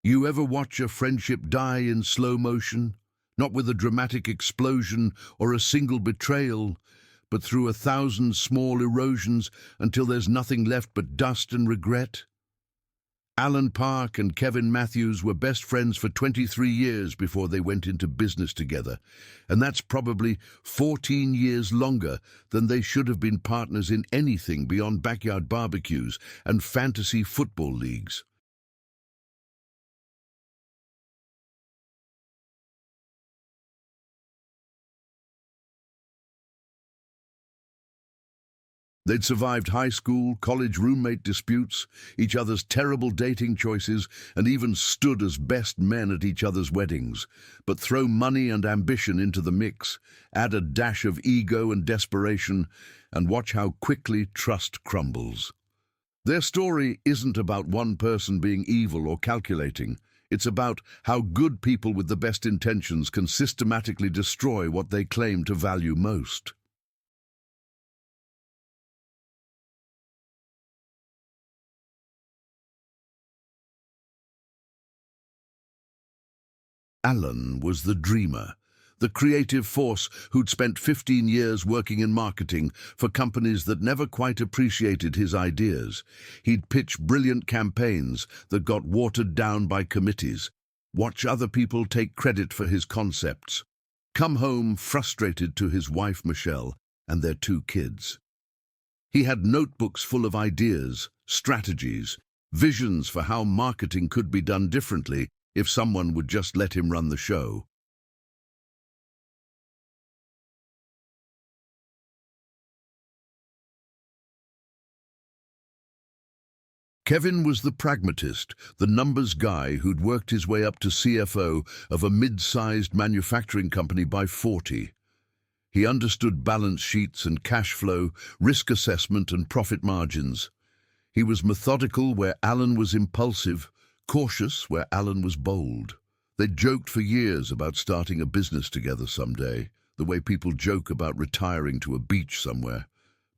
You ever watch a friendship die in slow motion? Not with a dramatic explosion or a single betrayal, but through 1,000 small erosions until there's nothing left but dust and regret? Alan Park and Kevin Matthews were best friends for 23 years before they went into business together, and that's probably 14 years longer than they should have been partners in anything beyond backyard barbecues and fantasy football leagues. They'd survived high school, college roommate disputes, each other's terrible dating choices, and even stood as best men at each other's weddings. But throw money and ambition into the mix, add a dash of ego and desperation, and watch how quickly trust crumbles. Their story isn't about one person being evil or calculating. It's about how good people with the best intentions can systematically destroy what they claim to value most. Alan was the dreamer, the creative force who'd spent 15 years working in marketing for companies that never quite appreciated his ideas. He'd pitch brilliant campaigns that got watered down by committees, watch other people take credit for his concepts, come home frustrated to his wife Michelle and their 2 kids. He had notebooks full of ideas, strategies, visions for how marketing could be done differently if someone would just let him run the show. Kevin was the pragmatist, the numbers guy who'd worked his way up to CFO of a mid-sized manufacturing company by 40. He understood balance sheets and cash flow, risk assessment and profit margins. He was methodical where Alan was impulsive, cautious where Alan was bold. They'd joked for years about starting a business together someday, the way people joke about retiring to a beach somewhere.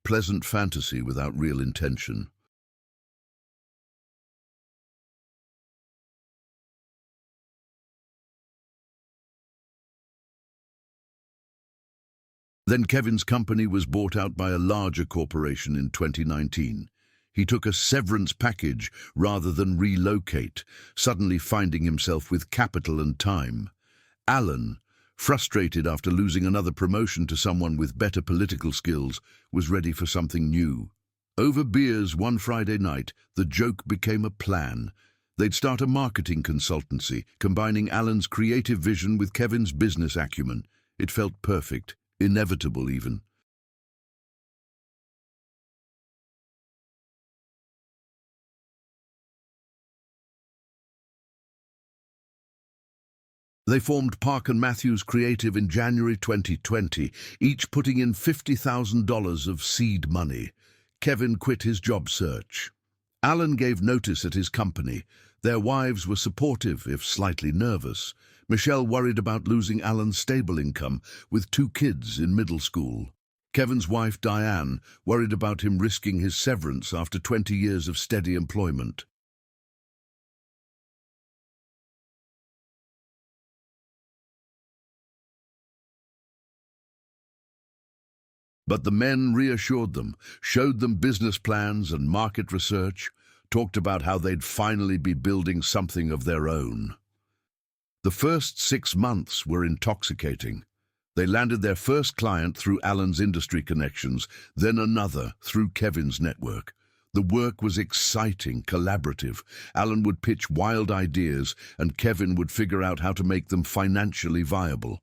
Pleasant fantasy without real intention. Then Kevin's company was bought out by a larger corporation in 2019. He took a severance package rather than relocate, suddenly finding himself with capital and time. Alan, frustrated after losing another promotion to someone with better political skills, was ready for something new. Over beers one Friday night, the joke became a plan. They'd start a marketing consultancy, combining Alan's creative vision with Kevin's business acumen. It felt perfect, inevitable even. They formed Park and Matthews Creative in January 2020, each putting in $50,000 of seed money. Kevin quit his job search. Alan gave notice at his company. Their wives were supportive, if slightly nervous. Michelle worried about losing Alan's stable income, with 2 kids in middle school. Kevin's wife, Diane, worried about him risking his severance after 20 years of steady employment. But the men reassured them, showed them business plans and market research, talked about how they'd finally be building something of their own. The first 6 months were intoxicating. They landed their first client through Alan's industry connections, then another through Kevin's network. The work was exciting, collaborative. Alan would pitch wild ideas, and Kevin would figure out how to make them financially viable.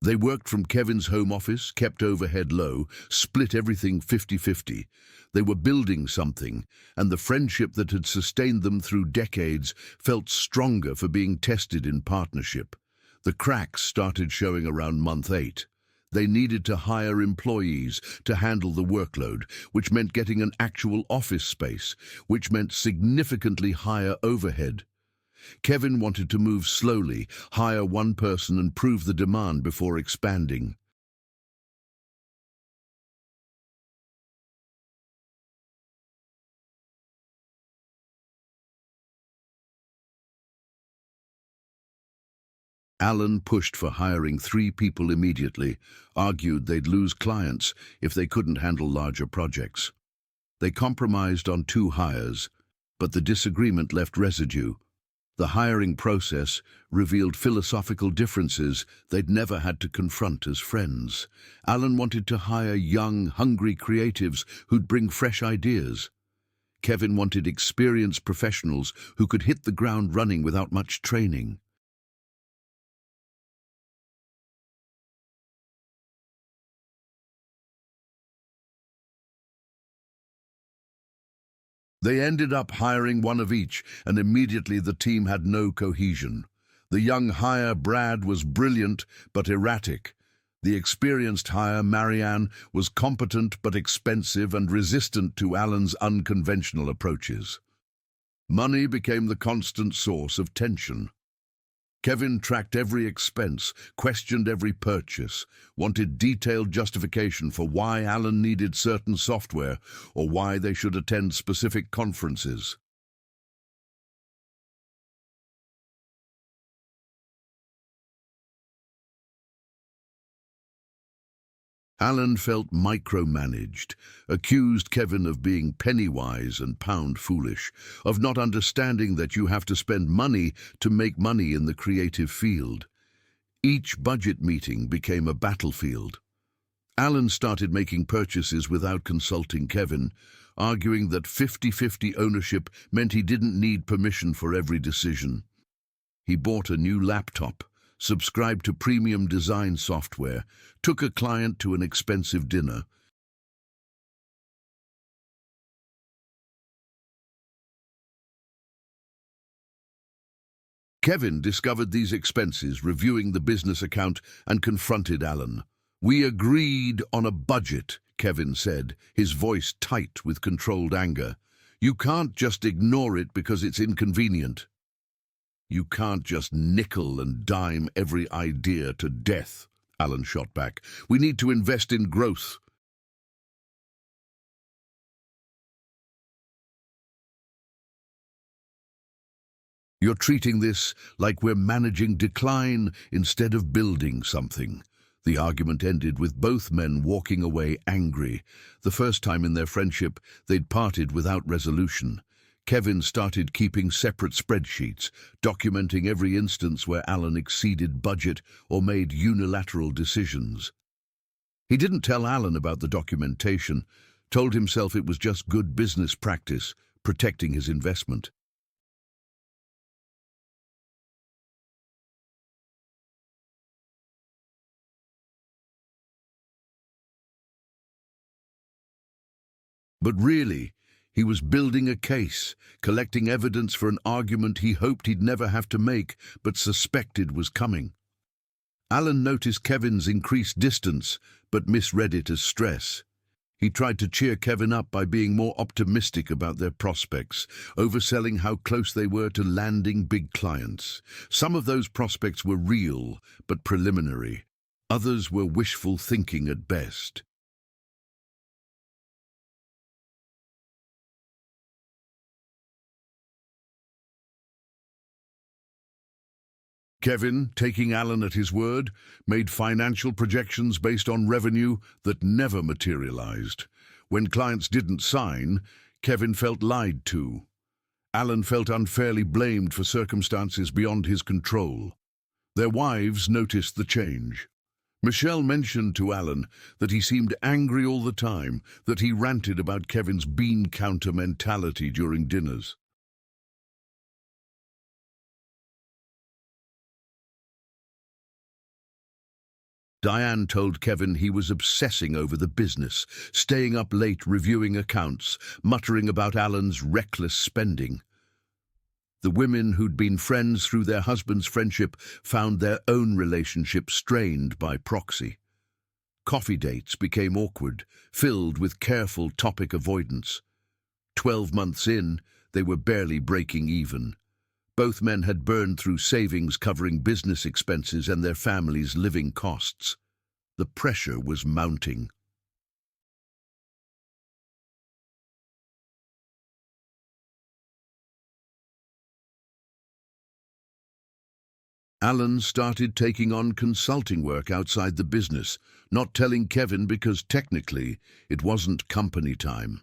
They worked from Kevin's home office, kept overhead low, split everything 50-50. They were building something, and the friendship that had sustained them through decades felt stronger for being tested in partnership. The cracks started showing around month 8. They needed to hire employees to handle the workload, which meant getting an actual office space, which meant significantly higher overhead. Kevin wanted to move slowly, hire one person and prove the demand before expanding. Alan pushed for hiring 3 people immediately, argued they'd lose clients if they couldn't handle larger projects. They compromised on 2 hires, but the disagreement left residue. The hiring process revealed philosophical differences they'd never had to confront as friends. Alan wanted to hire young, hungry creatives who'd bring fresh ideas. Kevin wanted experienced professionals who could hit the ground running without much training. They ended up hiring one of each, and immediately the team had no cohesion. The young hire, Brad, was brilliant but erratic. The experienced hire, Marianne, was competent but expensive and resistant to Alan's unconventional approaches. Money became the constant source of tension. Kevin tracked every expense, questioned every purchase, wanted detailed justification for why Alan needed certain software or why they should attend specific conferences. Alan felt micromanaged, accused Kevin of being penny-wise and pound-foolish, of not understanding that you have to spend money to make money in the creative field. Each budget meeting became a battlefield. Alan started making purchases without consulting Kevin, arguing that 50-50 ownership meant he didn't need permission for every decision. He bought a new laptop, subscribed to premium design software, took a client to an expensive dinner. Kevin discovered these expenses, reviewing the business account, and confronted Alan. "We agreed on a budget," Kevin said, his voice tight with controlled anger. "You can't just ignore it because it's inconvenient. You can't just nickel and dime every idea to death," Alan shot back. "We need to invest in growth." "You're treating this like we're managing decline instead of building something." The argument ended with both men walking away angry. The first time in their friendship, they'd parted without resolution. Kevin started keeping separate spreadsheets, documenting every instance where Alan exceeded budget or made unilateral decisions. He didn't tell Alan about the documentation, told himself it was just good business practice, protecting his investment. But really, he was building a case, collecting evidence for an argument he hoped he'd never have to make, but suspected was coming. Alan noticed Kevin's increased distance, but misread it as stress. He tried to cheer Kevin up by being more optimistic about their prospects, overselling how close they were to landing big clients. Some of those prospects were real, but preliminary. Others were wishful thinking at best. Kevin, taking Alan at his word, made financial projections based on revenue that never materialized. When clients didn't sign, Kevin felt lied to. Alan felt unfairly blamed for circumstances beyond his control. Their wives noticed the change. Michelle mentioned to Alan that he seemed angry all the time, that he ranted about Kevin's bean counter mentality during dinners. Diane told Kevin he was obsessing over the business, staying up late reviewing accounts, muttering about Alan's reckless spending. The women who'd been friends through their husband's friendship found their own relationship strained by proxy. Coffee dates became awkward, filled with careful topic avoidance. 12 months in, they were barely breaking even. Both men had burned through savings covering business expenses and their families' living costs. The pressure was mounting. Alan started taking on consulting work outside the business, not telling Kevin because technically it wasn't company time.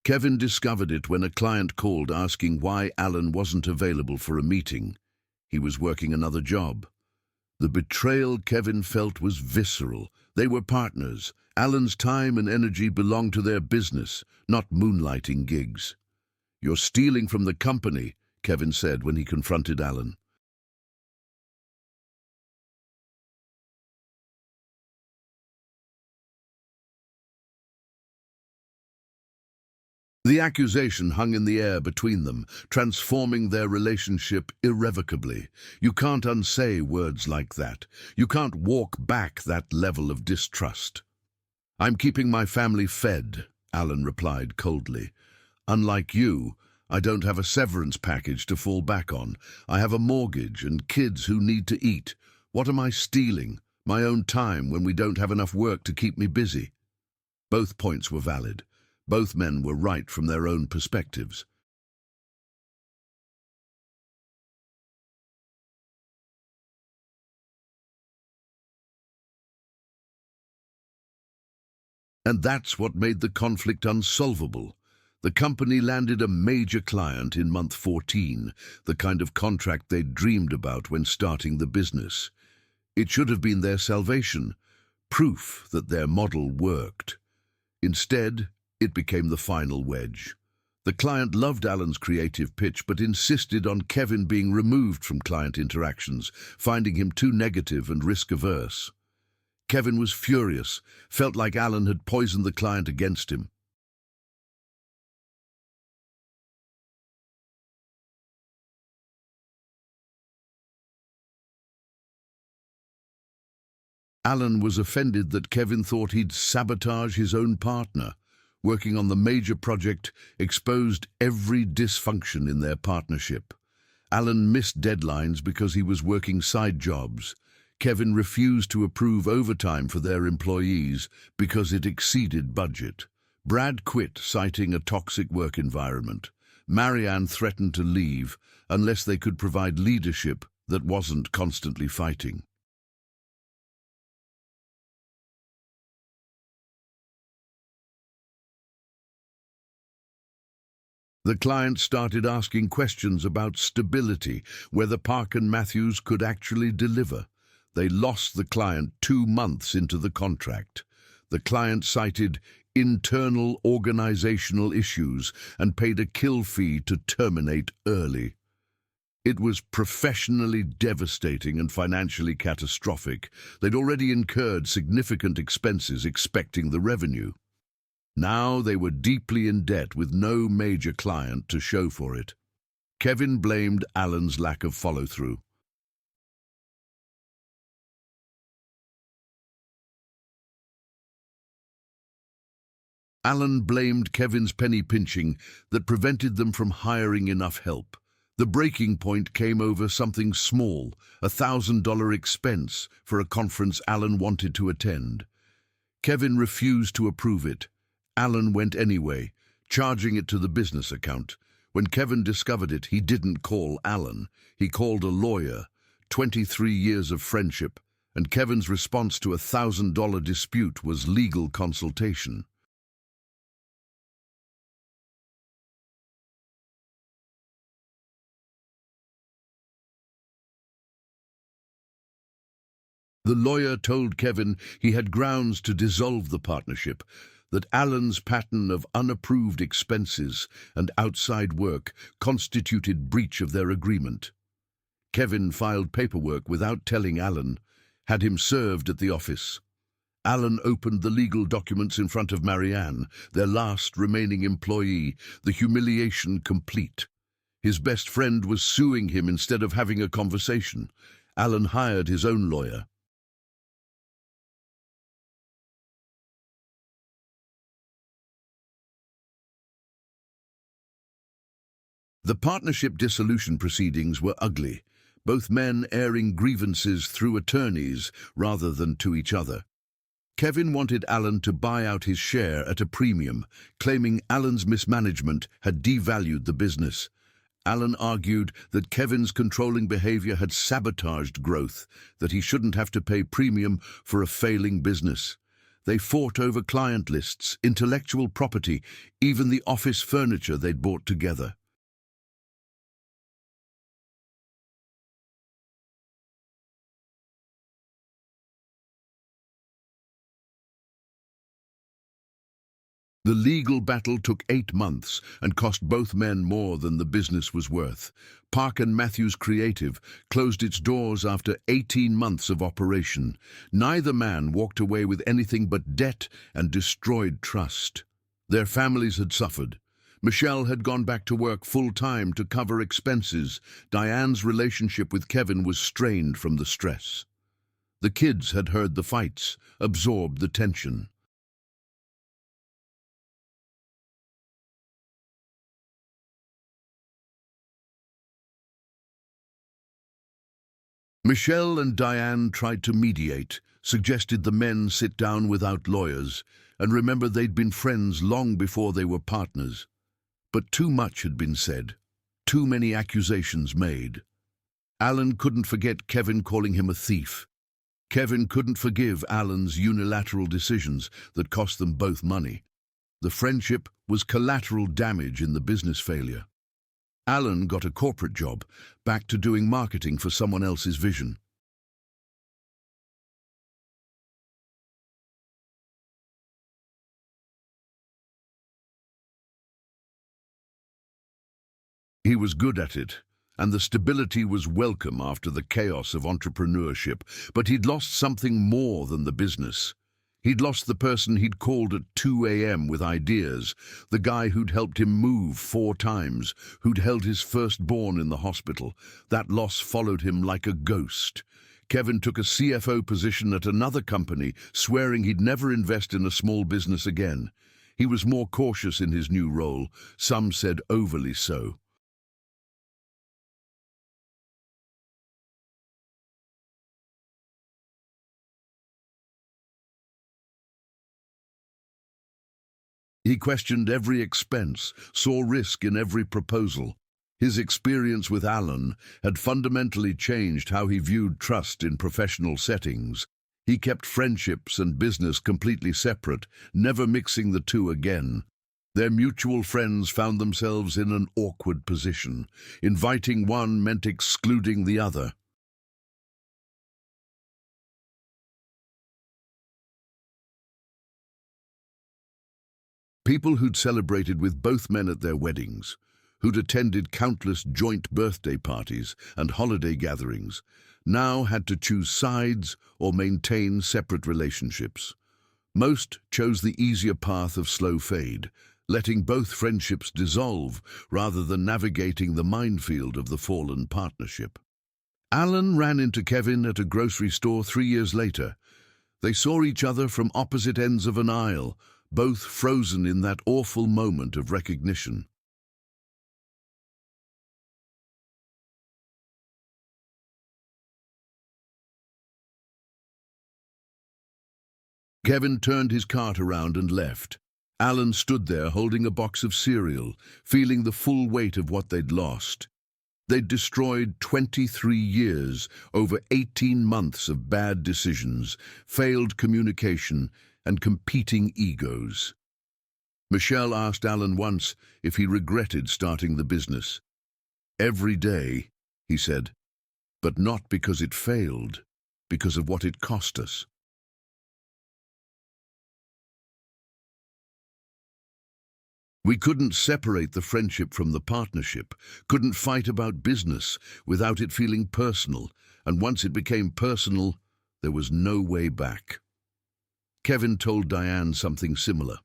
Kevin discovered it when a client called asking why Alan wasn't available for a meeting. He was working another job. The betrayal Kevin felt was visceral. They were partners. Alan's time and energy belonged to their business, not moonlighting gigs. "You're stealing from the company," Kevin said when he confronted Alan. The accusation hung in the air between them, transforming their relationship irrevocably. You can't unsay words like that. You can't walk back that level of distrust. "I'm keeping my family fed," Alan replied coldly. "Unlike you, I don't have a severance package to fall back on. I have a mortgage and kids who need to eat. What am I stealing? My own time when we don't have enough work to keep me busy?" Both points were valid. Both men were right from their own perspectives. And that's what made the conflict unsolvable. The company landed a major client in month 14, the kind of contract they'd dreamed about when starting the business. It should have been their salvation, proof that their model worked. Instead, it became the final wedge. The client loved Alan's creative pitch but insisted on Kevin being removed from client interactions, finding him too negative and risk-averse. Kevin was furious, felt like Alan had poisoned the client against him. Alan was offended that Kevin thought he'd sabotage his own partner. Working on the major project exposed every dysfunction in their partnership. Alan missed deadlines because he was working side jobs. Kevin refused to approve overtime for their employees because it exceeded budget. Brad quit, citing a toxic work environment. Marianne threatened to leave unless they could provide leadership that wasn't constantly fighting. The client started asking questions about stability, whether Park and Matthews could actually deliver. They lost the client 2 months into the contract. The client cited internal organizational issues and paid a kill fee to terminate early. It was professionally devastating and financially catastrophic. They'd already incurred significant expenses expecting the revenue. Now they were deeply in debt with no major client to show for it. Kevin blamed Alan's lack of follow-through. Alan blamed Kevin's penny pinching that prevented them from hiring enough help. The breaking point came over something small, a $1,000 expense for a conference Alan wanted to attend. Kevin refused to approve it. Alan went anyway, charging it to the business account. When Kevin discovered it, he didn't call Alan. He called a lawyer. 23 years of friendship, and Kevin's response to a $1,000 dispute was legal consultation. The lawyer told Kevin he had grounds to dissolve the partnership, that Alan's pattern of unapproved expenses and outside work constituted breach of their agreement. Kevin filed paperwork without telling Alan, had him served at the office. Alan opened the legal documents in front of Marianne, their last remaining employee, the humiliation complete. His best friend was suing him instead of having a conversation. Alan hired his own lawyer. The partnership dissolution proceedings were ugly, both men airing grievances through attorneys rather than to each other. Kevin wanted Alan to buy out his share at a premium, claiming Alan's mismanagement had devalued the business. Alan argued that Kevin's controlling behavior had sabotaged growth, that he shouldn't have to pay premium for a failing business. They fought over client lists, intellectual property, even the office furniture they'd bought together. The legal battle took 8 months and cost both men more than the business was worth. Park and Matthews Creative closed its doors after 18 months of operation. Neither man walked away with anything but debt and destroyed trust. Their families had suffered. Michelle had gone back to work full-time to cover expenses. Diane's relationship with Kevin was strained from the stress. The kids had heard the fights, absorbed the tension. Michelle and Diane tried to mediate, suggested the men sit down without lawyers, and remember they'd been friends long before they were partners. But too much had been said, too many accusations made. Alan couldn't forget Kevin calling him a thief. Kevin couldn't forgive Alan's unilateral decisions that cost them both money. The friendship was collateral damage in the business failure. Alan got a corporate job, back to doing marketing for someone else's vision. He was good at it, and the stability was welcome after the chaos of entrepreneurship, but he'd lost something more than the business. He'd lost the person he'd called at 2 a.m. with ideas, the guy who'd helped him move 4 times, who'd held his firstborn in the hospital. That loss followed him like a ghost. Kevin took a CFO position at another company, swearing he'd never invest in a small business again. He was more cautious in his new role, some said overly so. He questioned every expense, saw risk in every proposal. His experience with Alan had fundamentally changed how he viewed trust in professional settings. He kept friendships and business completely separate, never mixing the two again. Their mutual friends found themselves in an awkward position. Inviting one meant excluding the other. People who'd celebrated with both men at their weddings, who'd attended countless joint birthday parties and holiday gatherings, now had to choose sides or maintain separate relationships. Most chose the easier path of slow fade, letting both friendships dissolve rather than navigating the minefield of the fallen partnership. Alan ran into Kevin at a grocery store 3 years later. They saw each other from opposite ends of an aisle, both frozen in that awful moment of recognition. Kevin turned his cart around and left. Alan stood there holding a box of cereal, feeling the full weight of what they'd lost. They'd destroyed 23 years over 18 months of bad decisions, failed communication, and competing egos. Michelle asked Alan once if he regretted starting the business. "Every day," he said, "but not because it failed, because of what it cost us." We couldn't separate the friendship from the partnership, couldn't fight about business without it feeling personal, and once it became personal, there was no way back. Kevin told Diane something similar.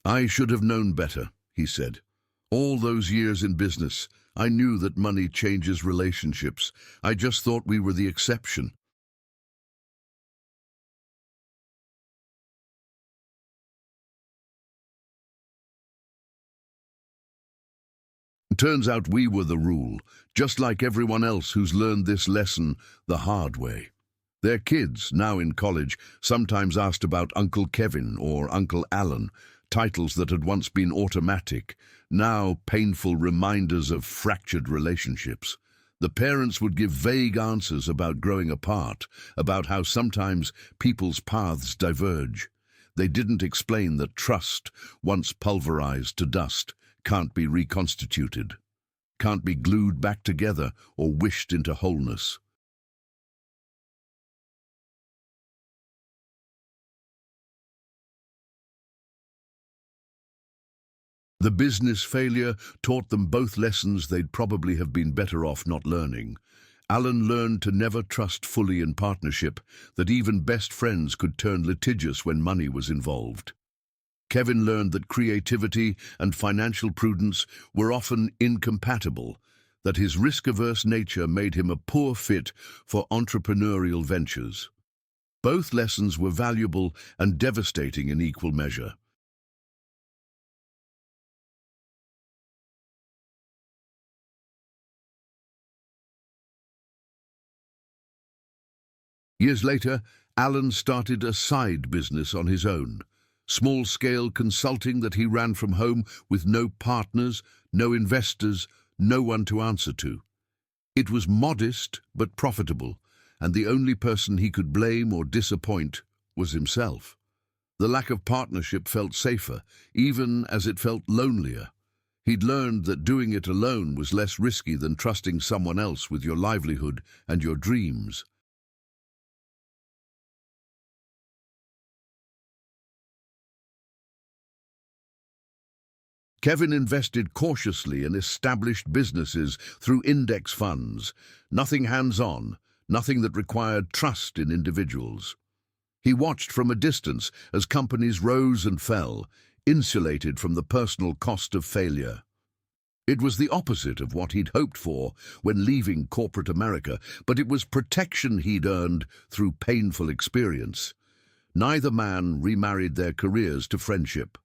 "I should have known better," he said. "All those years in business, I knew that money changes relationships. I just thought we were the exception." Turns out we were the rule, just like everyone else who's learned this lesson the hard way. Their kids, now in college, sometimes asked about Uncle Kevin or Uncle Alan, titles that had once been automatic, now painful reminders of fractured relationships. The parents would give vague answers about growing apart, about how sometimes people's paths diverge. They didn't explain that trust, once pulverized to dust, can't be reconstituted, can't be glued back together or wished into wholeness. The business failure taught them both lessons they'd probably have been better off not learning. Alan learned to never trust fully in partnership, that even best friends could turn litigious when money was involved. Kevin learned that creativity and financial prudence were often incompatible, that his risk-averse nature made him a poor fit for entrepreneurial ventures. Both lessons were valuable and devastating in equal measure. Years later, Alan started a side business on his own, small-scale consulting that he ran from home with no partners, no investors, no one to answer to. It was modest but profitable, and the only person he could blame or disappoint was himself. The lack of partnership felt safer, even as it felt lonelier. He'd learned that doing it alone was less risky than trusting someone else with your livelihood and your dreams. Kevin invested cautiously in established businesses through index funds, nothing hands-on, nothing that required trust in individuals. He watched from a distance as companies rose and fell, insulated from the personal cost of failure. It was the opposite of what he'd hoped for when leaving corporate America, but it was protection he'd earned through painful experience. Neither man remarried their careers to friendship.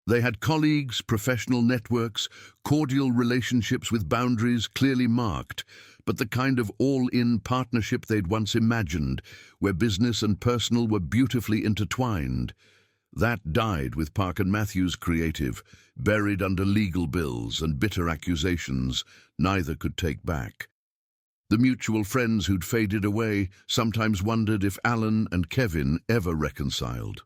They had colleagues, professional networks, cordial relationships with boundaries clearly marked, but the kind of all-in partnership they'd once imagined, where business and personal were beautifully intertwined. That died with Park and Matthews Creative, buried under legal bills and bitter accusations neither could take back. The mutual friends who'd faded away sometimes wondered if Alan and Kevin ever reconciled.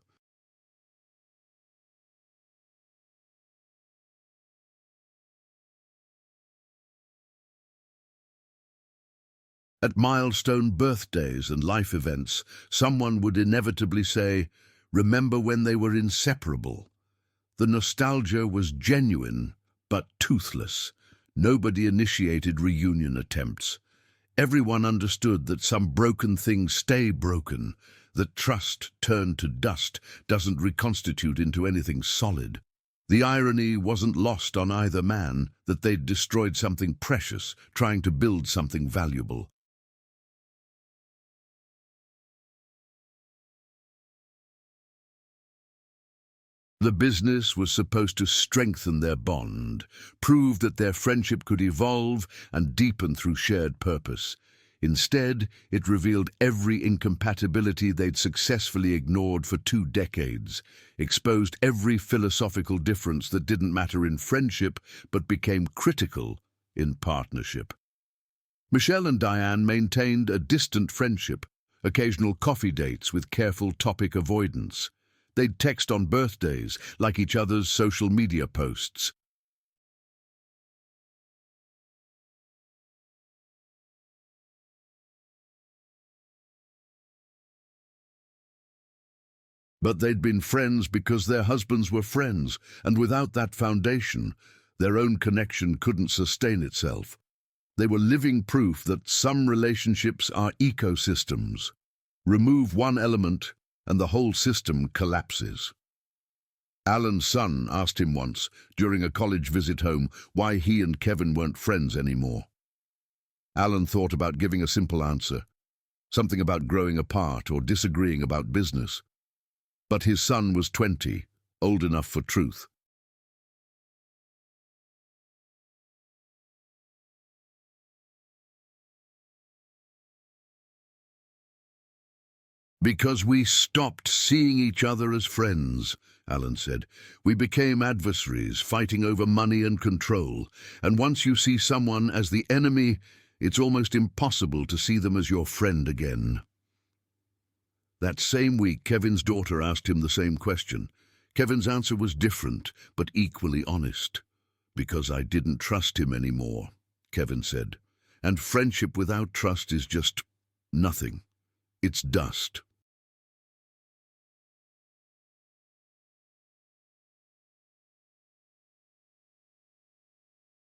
At milestone birthdays and life events, someone would inevitably say, "Remember when they were inseparable?" The nostalgia was genuine, but toothless. Nobody initiated reunion attempts. Everyone understood that some broken things stay broken, that trust turned to dust doesn't reconstitute into anything solid. The irony wasn't lost on either man that they'd destroyed something precious, trying to build something valuable. The business was supposed to strengthen their bond, prove that their friendship could evolve and deepen through shared purpose. Instead, it revealed every incompatibility they'd successfully ignored for 2 decades, exposed every philosophical difference that didn't matter in friendship but became critical in partnership. Michelle and Diane maintained a distant friendship, occasional coffee dates with careful topic avoidance. They'd text on birthdays, like each other's social media posts. But they'd been friends because their husbands were friends, and without that foundation, their own connection couldn't sustain itself. They were living proof that some relationships are ecosystems. Remove one element, and the whole system collapses. Alan's son asked him once, during a college visit home, why he and Kevin weren't friends anymore. Alan thought about giving a simple answer, something about growing apart or disagreeing about business. But his son was 20, old enough for truth. Because we stopped seeing each other as friends, Alan said. We became adversaries, fighting over money and control. And once you see someone as the enemy, it's almost impossible to see them as your friend again. That same week, Kevin's daughter asked him the same question. Kevin's answer was different, but equally honest. Because I didn't trust him anymore, Kevin said. And friendship without trust is just nothing. It's dust.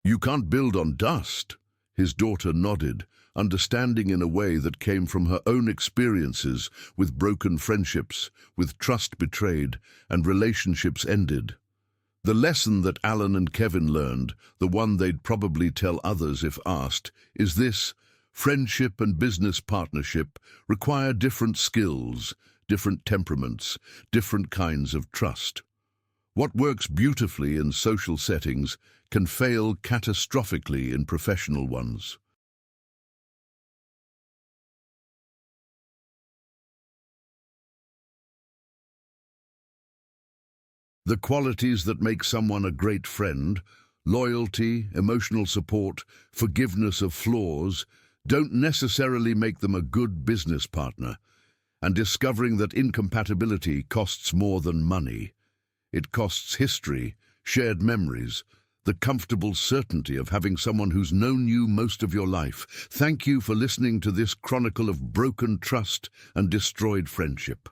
You can't build on dust. His daughter nodded, understanding in a way that came from her own experiences with broken friendships, with trust betrayed, and relationships ended. The lesson that Alan and Kevin learned, the one they'd probably tell others if asked, is this: friendship and business partnership require different skills, different temperaments, different kinds of trust. What works beautifully in social settings can fail catastrophically in professional ones. The qualities that make someone a great friend, loyalty, emotional support, forgiveness of flaws, don't necessarily make them a good business partner. And discovering that incompatibility costs more than money. It costs history, shared memories, the comfortable certainty of having someone who's known you most of your life. Thank you for listening to this chronicle of broken trust and destroyed friendship.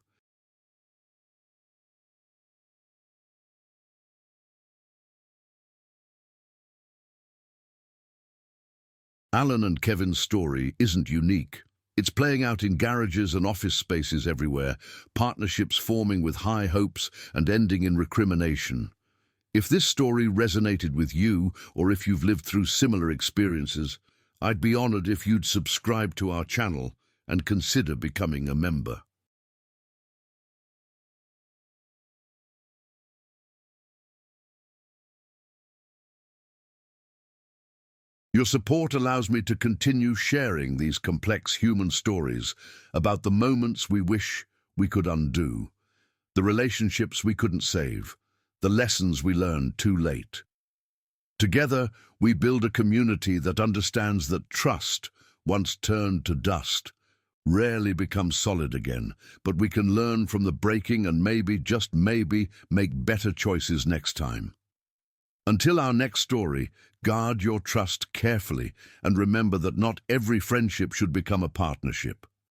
Alan and Kevin's story isn't unique. It's playing out in garages and office spaces everywhere, partnerships forming with high hopes and ending in recrimination. If this story resonated with you, or if you've lived through similar experiences, I'd be honored if you'd subscribe to our channel and consider becoming a member. Your support allows me to continue sharing these complex human stories about the moments we wish we could undo, the relationships we couldn't save, the lessons we learned too late. Together, we build a community that understands that trust, once turned to dust, rarely becomes solid again, but we can learn from the breaking and maybe, just maybe, make better choices next time. Until our next story, guard your trust carefully and remember that not every friendship should become a partnership.